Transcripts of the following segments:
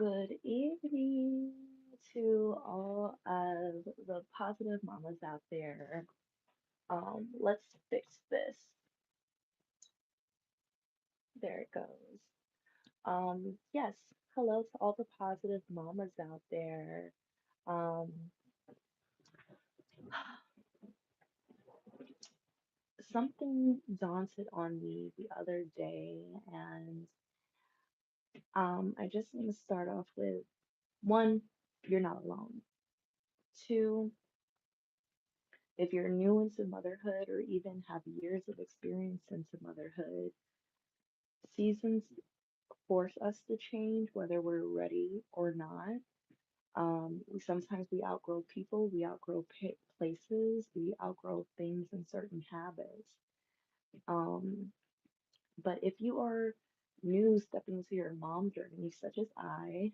Good evening to all of the positive mamas out there. Let's fix this. There it goes. Yes, hello to all the positive mamas out there. Um, Something daunted on me the other day, and I just want to start off with one, you're not alone. Two, if you're new into motherhood or even have years of experience into motherhood, seasons force us to change whether we're ready or not. We outgrow people, we outgrow places, we outgrow things and certain habits. Um, but if you are new stepping into your mom journey, such as I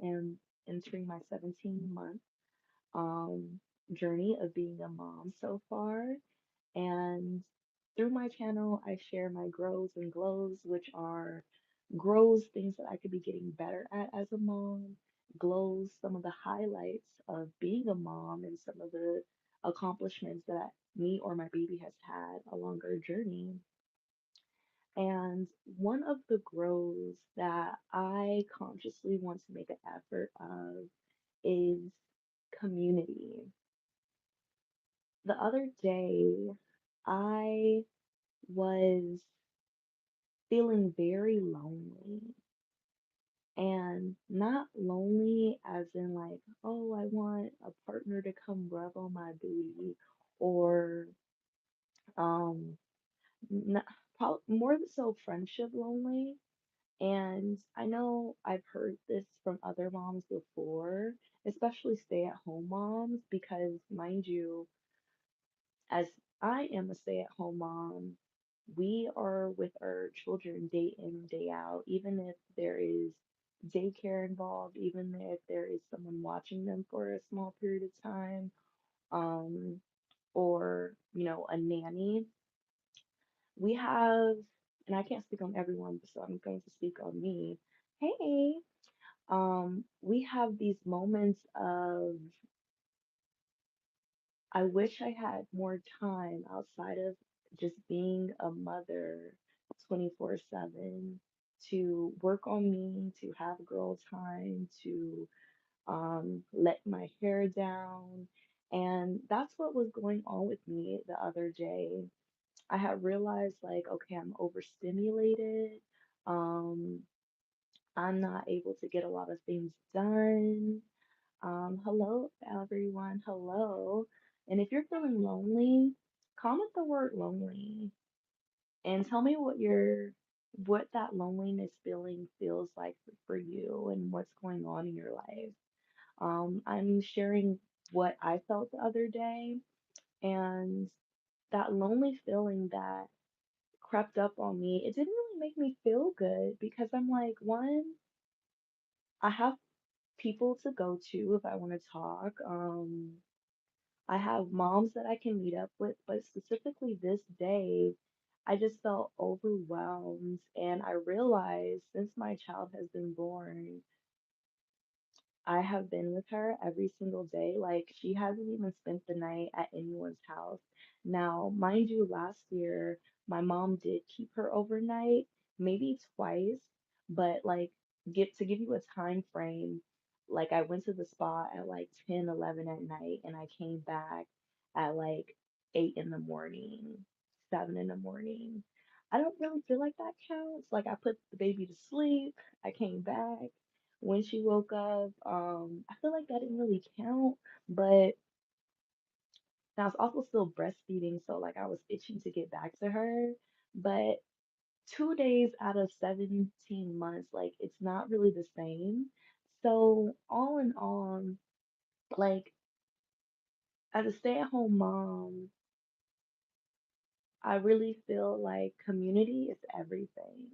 am entering my 17-month um, journey of being a mom so far. And through my channel, I share my grows and glows, which are grows, things that I could be getting better at as a mom, glows, some of the highlights of being a mom and some of the accomplishments that me or my baby has had along our journey. And one of the grows that I consciously want to make an effort of is community. The other day, I was feeling very lonely, and not lonely as in like, oh, I want a partner to come rub on my booty, or um not, more so friendship lonely. And I know I've heard this from other moms before, especially stay-at-home moms, because mind you, as I am a stay-at-home mom, we are with our children day in, day out, even if there is daycare involved, even if there is someone watching them for a small period of time, um, or, a nanny. We have, and I can't speak on everyone, so I'm going to speak on me. Hey, we have these moments of I wish I had more time outside of just being a mother 24/7 to work on me, to have girl time, to let my hair down. And that's what was going on with me the other day. I had realized, like, okay, I'm overstimulated. Um, I'm not able to get a lot of things done. Hello, everyone. Hello. And if you're feeling lonely, comment the word lonely and tell me what that loneliness feeling feels like for you and what's going on in your life. I'm sharing what I felt the other day, and that lonely feeling that crept up on me, it didn't really make me feel good because I'm like, one, I have people to go to if I want to talk. I have moms that I can meet up with, but specifically this day, I just felt overwhelmed. And I realized since my child has been born, I have been with her every single day. Like, she hasn't even spent the night at anyone's house. Now, mind you, last year, my mom did keep her overnight, maybe twice, but like, give you a time frame, like, I went to the spa at like 10, 11 at night, and I came back at like 8 in the morning, 7 in the morning. I don't really feel like that counts. Like, I put the baby to sleep, I came back when she woke up. I feel like that didn't really count, but I was also still breastfeeding, so like I was itching to get back to her. But 2 days out of 17 months, like it's not really the same. So all in all, like as a stay-at-home mom, I really feel like community is everything.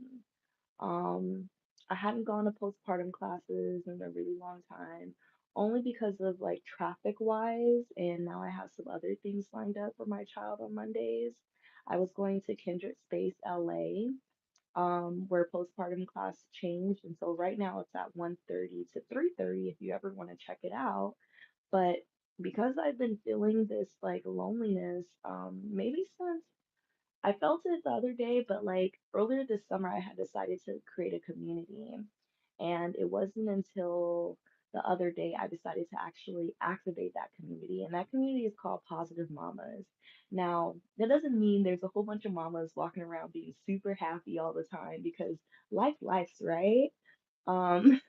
Um, I hadn't gone to postpartum classes in a really long time, only because of like traffic wise, and now I have some other things lined up for my child on Mondays. I was going to Kindred Space LA, where postpartum class changed. And so right now it's at 1:30 to 3:30 if you ever want to check it out. But because I've been feeling this like loneliness, maybe since I felt it the other day, but like earlier this summer, I had decided to create a community. And it wasn't until the other day I decided to actually activate that community. And that community is called Positive Mamas. Now, that doesn't mean there's a whole bunch of mamas walking around being super happy all the time because life's right? Um,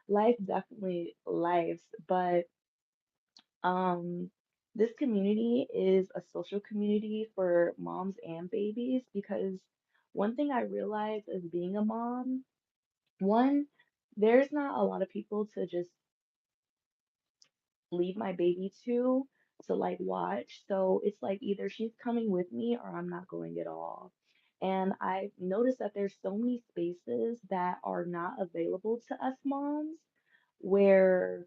life definitely lives, but um, this community is a social community for moms and babies because one thing I realized as being a mom, one, there's not a lot of people to just leave my baby to like watch. So it's like either she's coming with me or I'm not going at all. And I noticed that there's so many spaces that are not available to us moms where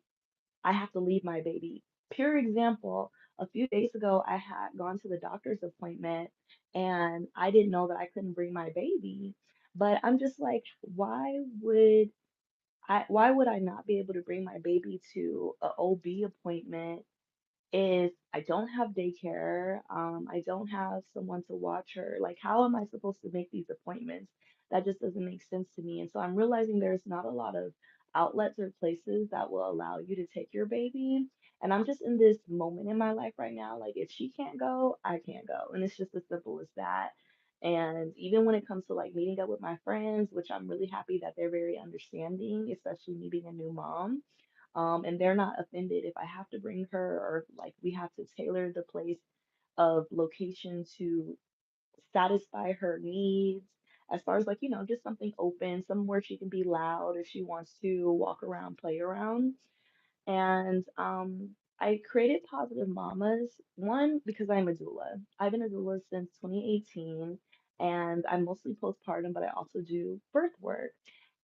I have to leave my baby. Pure example, a few days ago, I had gone to the doctor's appointment and I didn't know that I couldn't bring my baby. But I'm just like, why would I not be able to bring my baby to a OB appointment if I don't have daycare, I don't have someone to watch her, like how am I supposed to make these appointments? That just doesn't make sense to me. And so I'm realizing there's not a lot of outlets or places that will allow you to take your baby. And I'm just in this moment in my life right now, like if she can't go, I can't go. And it's just as simple as that. And even when it comes to like meeting up with my friends, which I'm really happy that they're very understanding, especially me being a new mom, and they're not offended if I have to bring her or like we have to tailor the place of location to satisfy her needs as far as like, just something open, somewhere she can be loud if she wants to walk around, play around. And I created Positive Mamas, one, because I'm a doula. I've been a doula since 2018, and I'm mostly postpartum, but I also do birth work.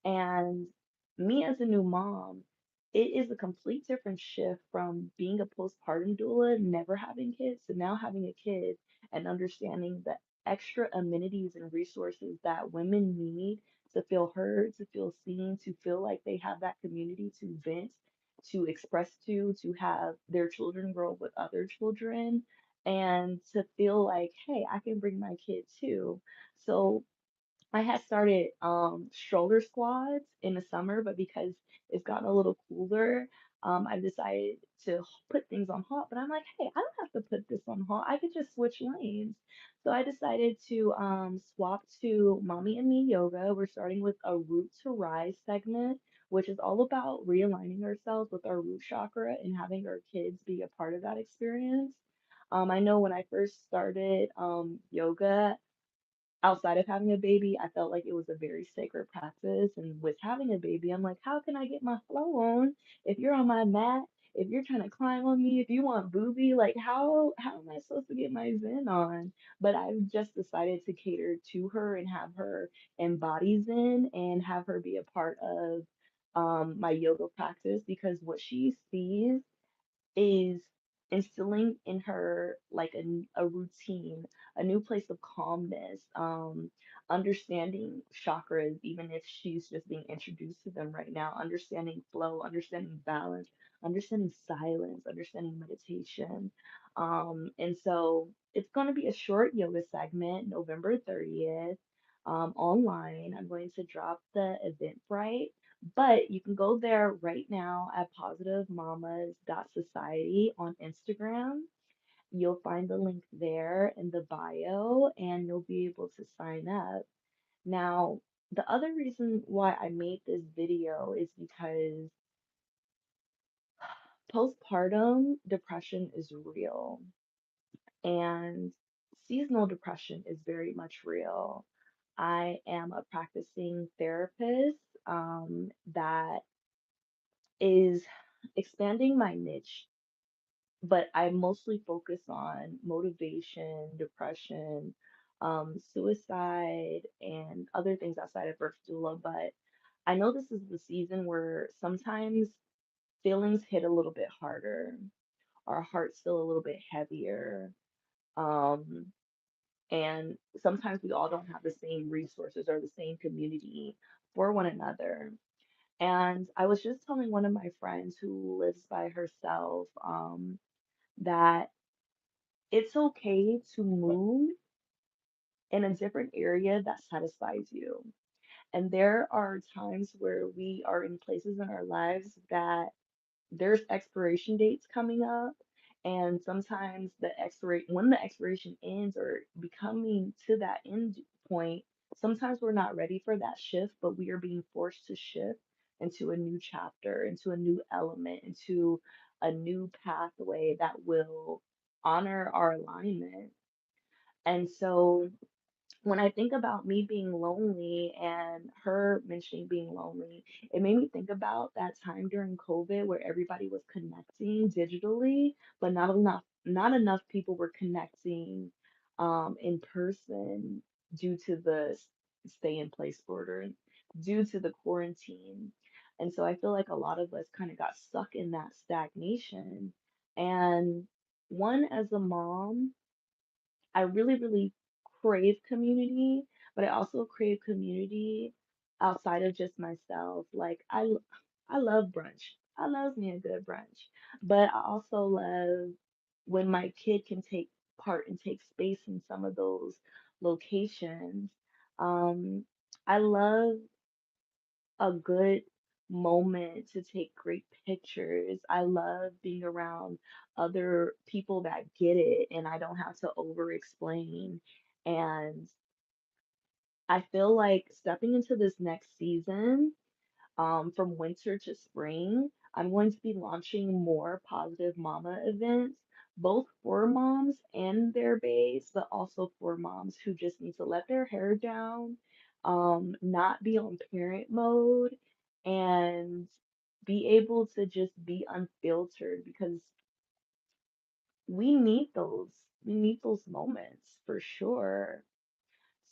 And me as a new mom, it is a complete different shift from being a postpartum doula, never having kids, to now having a kid and understanding the extra amenities and resources that women need to feel heard, to feel seen, to feel like they have that community to vent, to express to have their children grow up with other children, and to feel like, hey, I can bring my kid too. So I had started stroller squads in the summer, but because it's gotten a little cooler, I decided to put things on halt. But I'm like, hey, I don't have to put this on halt. I could just switch lanes. So I decided to swap to Mommy and Me Yoga. We're starting with a Root to Rise segment, which is all about realigning ourselves with our root chakra and having our kids be a part of that experience. I know when I first started yoga, outside of having a baby, I felt like it was a very sacred practice. And with having a baby, I'm like, how can I get my flow on if you're on my mat? If you're trying to climb on me, if you want booby, like how am I supposed to get my zen on? But I've just decided to cater to her and have her embody zen and have her be a part of my yoga practice because what she sees is instilling in her like a routine, a new place of calmness, understanding chakras, even if she's just being introduced to them right now, understanding flow, understanding balance, understanding silence, understanding meditation. And so it's going to be a short yoga segment, November 30th. Online. I'm going to drop the Eventbrite, but you can go there right now at positivemamas.society on Instagram. You'll find the link there in the bio and you'll be able to sign up. Now, the other reason why I made this video is because postpartum depression is real and seasonal depression is very much real. I am a practicing therapist that is expanding my niche, but I mostly focus on motivation, depression, suicide, and other things outside of birth doula. But I know this is the season where sometimes feelings hit a little bit harder, our hearts feel a little bit heavier. Um, And sometimes we all don't have the same resources or the same community for one another. And I was just telling one of my friends who lives by herself, that it's okay to move in a different area that satisfies you. And there are times where we are in places in our lives that there's expiration dates coming up, and sometimes when the expiration ends or becoming to that end point, sometimes we're not ready for that shift, but we are being forced to shift into a new chapter, into a new element, into a new pathway that will honor our alignment. And so when I think about me being lonely and her mentioning being lonely, it made me think about that time during COVID where everybody was connecting digitally, but not enough people were connecting in person due to the stay in place order, due to the quarantine. And so I feel like a lot of us kind of got stuck in that stagnation. And one, as a mom, I really, really crave community, but I also crave community outside of just myself. Like I love brunch. I love me a good brunch, but I also love when my kid can take part and take space in some of those locations. Um, I love a good moment to take great pictures. I love being around other people that get it and I don't have to over explain. And I feel like stepping into this next season, from winter to spring, I'm going to be launching more positive mama events, both for moms and their babes, but also for moms who just need to let their hair down, not be on parent mode, and be able to just be unfiltered because we need those. We need those moments for sure.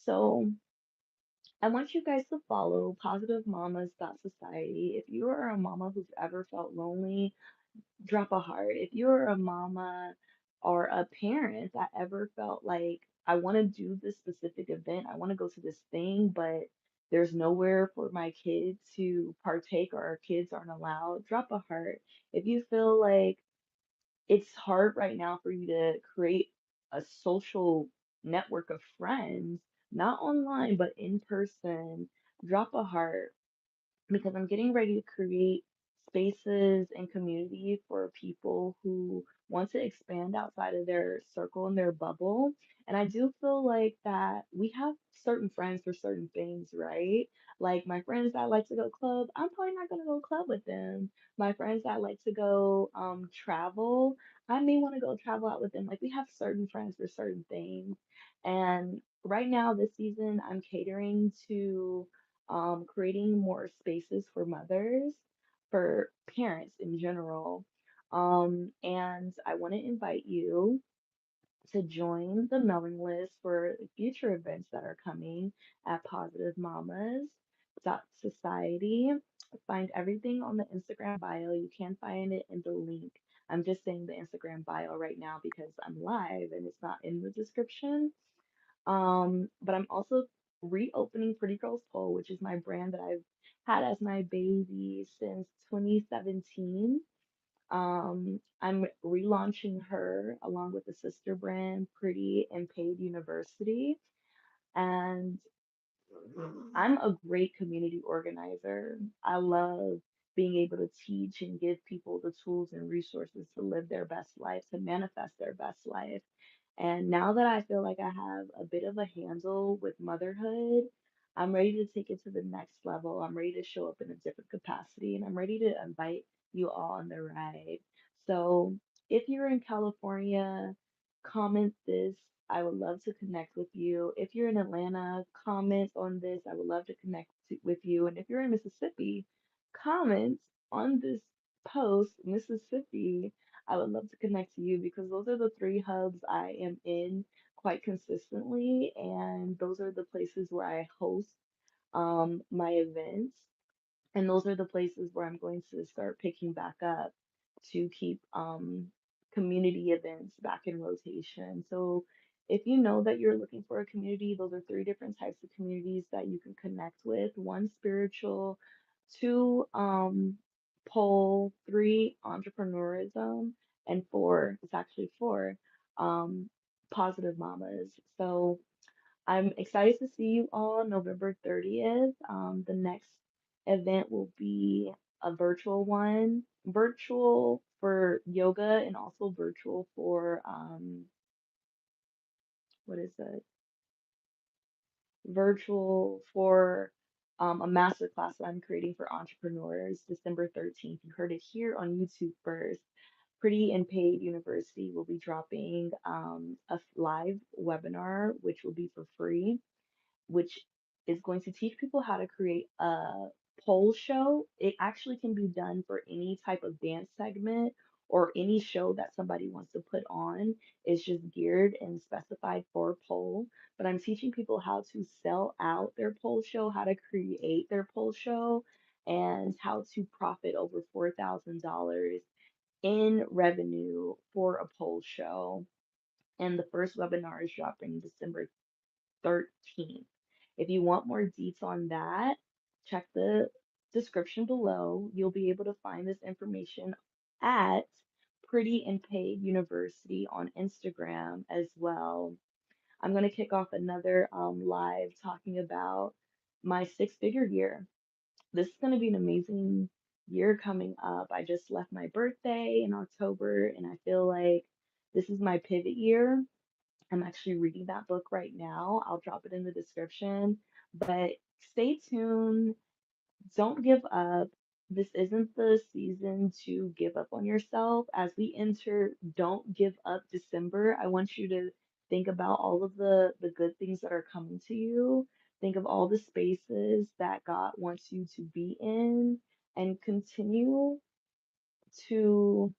So I want you guys to follow Positive Mamas Society. If you are a mama who's ever felt lonely, drop a heart. If you're a mama or a parent that ever felt like, I want to do this specific event, I want to go to this thing, but there's nowhere for my kids to partake or our kids aren't allowed, drop a heart. If you feel like it's hard right now for you to create a social network of friends, not online, but in person, drop a heart because I'm getting ready to create spaces and community for people who want to expand outside of their circle and their bubble. And I do feel like that we have certain friends for certain things, right? Like my friends that like to go club, I'm probably not gonna go club with them. My friends that like to go travel, I may want to go travel out with them. Like we have certain friends for certain things. And right now, this season, I'm catering to creating more spaces for mothers, for parents in general. And I want to invite you to join the mailing list for future events that are coming at Positive Mamas Society. Find everything on the Instagram bio. You can find it in the link. I'm just saying the Instagram bio right now because I'm live and it's not in the description. But I'm also reopening Pretty Girls Pole, which is my brand that I've had as my baby since 2017. I'm relaunching her along with the sister brand, Pretty and Paid University. And I'm a great community organizer. I love being able to teach and give people the tools and resources to live their best life, to manifest their best life. And now that I feel like I have a bit of a handle with motherhood, I'm ready to take it to the next level. I'm ready to show up in a different capacity and I'm ready to invite you all on the ride. So if you're in California, comment this. I would love to connect with you. If you're in Atlanta, comment on this. I would love to connect with you. And if you're in Mississippi, comment on this post, Mississippi. I would love to connect to you because those are the three hubs I am in quite consistently, and those are the places where I host my events, and those are the places where I'm going to start picking back up to keep community events back in rotation. So If you know that you're looking for a community, those are three different types of communities that you can connect with. One, spiritual; two, pole; three, entrepreneurism; and four, it's actually four, um, positive mamas. So I'm excited to see you all November 30th. The next event will be a virtual one, virtual for yoga and also virtual for what is it? Virtual for a master class that I'm creating for entrepreneurs, December 13th. You heard it here on YouTube first. Pretty and Paid University will be dropping a live webinar, which will be for free, which is going to teach people how to create a pole show. It actually can be done for any type of dance segment or any show that somebody wants to put on. It's just geared and specified for pole. But I'm teaching people how to sell out their pole show, how to create their pole show, and how to profit over $4,000 in revenue for a pole show. And the first webinar is dropping December 13th. If you want more deets on that, check the description below. You'll be able to find this information at Pretty and Paid University on Instagram as well. I'm going to kick off another live talking about my six-figure year. This is going to be an amazing year coming up. I just left my birthday in October, and I feel like this is my pivot year. I'm actually reading that book right now. I'll drop it in the description. But stay tuned. Don't give up. This isn't the season to give up on yourself. As we enter Don't Give Up December, I want you to think about all of the good things that are coming to you. Think of all the spaces that God wants you to be in and continue to,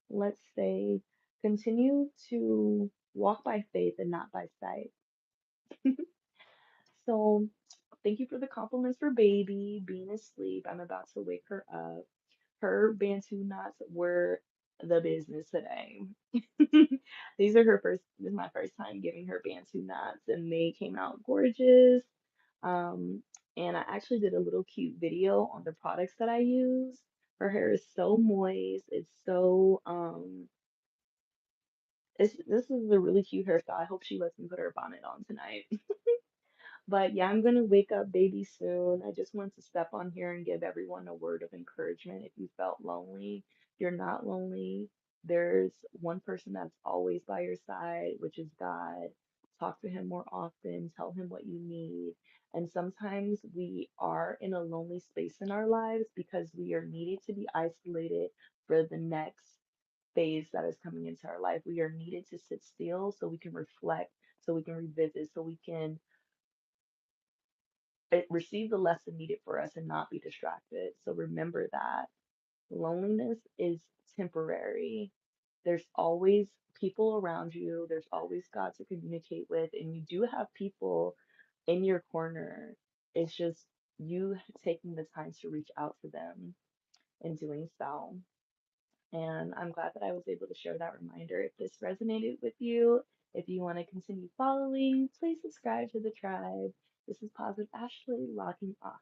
let's say, continue to walk by faith and not by sight. So, thank you for the compliments for baby being asleep. I'm about to wake her up. Her Bantu knots were the business today. This is my first time giving her Bantu knots, and they came out gorgeous. Um, and I actually did a little cute video on the products that I use. Her hair is so moist. This is a really cute hairstyle. I hope she lets me put her bonnet on tonight. But yeah, I'm gonna wake up baby soon. I just wanted to step on here and give everyone a word of encouragement. If you felt lonely, you're not lonely. There's one person that's always by your side, which is God. Talk to him more often, tell him what you need. And sometimes we are in a lonely space in our lives because we are needed to be isolated for the next phase that is coming into our life. We are needed to sit still so we can reflect, so we can revisit, so we can receive the lesson needed for us and not be distracted. So remember that loneliness is temporary. There's always people around you, there's always God to communicate with, and you do have people in your corner. It's just you taking the time to reach out to them and doing so. And I'm glad that I was able to share that reminder. If this resonated with you, if you want to continue following, please subscribe to the tribe. This is Positive Ashley logging off.